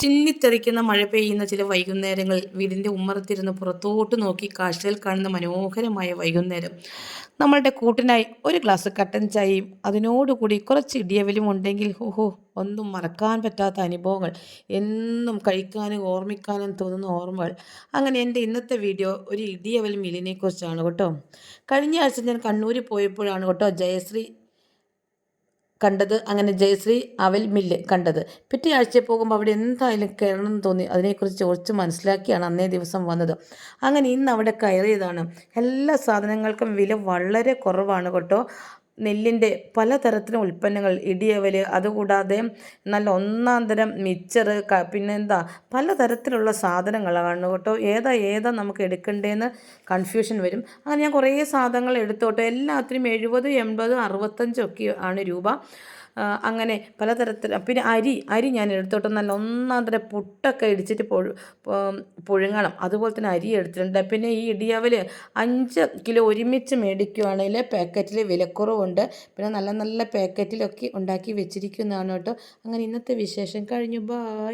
ചിന്നിത്തെറിക്കുന്ന മഴ പെയ്യുന്ന ചില വൈകുന്നേരങ്ങളിൽ വീടിൻ്റെ ഉമ്മറത്തിരുന്ന് പുറത്തോട്ട് നോക്കി കാഴ്ചകൾ കാണുന്ന മനോഹരമായ വൈകുന്നേരം. നമ്മളുടെ കൂട്ടിനായി ഒരു ഗ്ലാസ് കട്ടൻ ചായയും അതിനോടുകൂടി കുറച്ച് ഇടിയവലും ഉണ്ടെങ്കിൽ ഹോഹോ, ഒന്നും മറക്കാൻ പറ്റാത്ത അനുഭവങ്ങൾ, എന്നും കഴിക്കാനും ഓർമ്മിക്കാനും തോന്നുന്ന ഓർമ്മകൾ. അങ്ങനെ എൻ്റെ ഇന്നത്തെ വീഡിയോ ഒരു ഇടിയവൽ മീലിനെ കുറിച്ചാണ് കേട്ടോ. കഴിഞ്ഞ ആഴ്ച ഞാൻ കണ്ണൂർ പോയപ്പോഴാണ് കേട്ടോ ജയശ്രീ കണ്ടത്. അങ്ങനെ ജയശ്രീ അവൽ മില്ല് കണ്ടത്. പിറ്റേ ആഴ്ച പോകുമ്പോൾ അവിടെ എന്തായാലും കയറണം എന്ന് തോന്നി. അതിനെക്കുറിച്ച് ചോദിച്ച് മനസ്സിലാക്കിയാണ് അന്നേ ദിവസം വന്നത്. അങ്ങനെ ഇന്ന് അവിടെ കയറിയതാണ്. എല്ലാ സാധനങ്ങൾക്കും വില വളരെ കുറവാണ് കേട്ടോ. നെല്ലിൻ്റെ പലതരത്തിലും ഉൽപ്പന്നങ്ങൾ, ഇടിയവൽ, അതുകൂടാതെ നല്ല ഒന്നാം തരം മിച്ചർ, പിന്നെന്താ പലതരത്തിലുള്ള സാധനങ്ങളാണ് കേട്ടോ. ഏതാ നമുക്ക് എടുക്കേണ്ടതെന്ന് കൺഫ്യൂഷൻ വരും. അങ്ങനെ ഞാൻ കുറേ സാധനങ്ങൾ എടുത്തോട്ടെ. എല്ലാത്തിനും 70, 80, 65 ഒക്കെ ആണ് രൂപ. അങ്ങനെ പലതരത്തിൽ. പിന്നെ അരി ഞാൻ എടുത്തോട്ടെ. നല്ല ഒന്നാം തരം പുട്ടൊക്കെ ഇടിച്ചിട്ട് പുഴുങ്ങണം. അതുപോലെ തന്നെ അരി എടുത്തിട്ടുണ്ട്. പിന്നെ ഈ ഇടിയവൽ 5 കിലോ ഒരുമിച്ച് മേടിക്കുകയാണെങ്കിൽ പാക്കറ്റിൽ വിലക്കുറവുണ്ട്. പിന്നെ നല്ല നല്ല പാക്കറ്റിലൊക്കെ ഉണ്ടാക്കി വെച്ചിരിക്കുന്നതാണ് കേട്ടോ. അങ്ങനെ ഇന്നത്തെ വിശേഷം കഴിഞ്ഞു. ബായ്.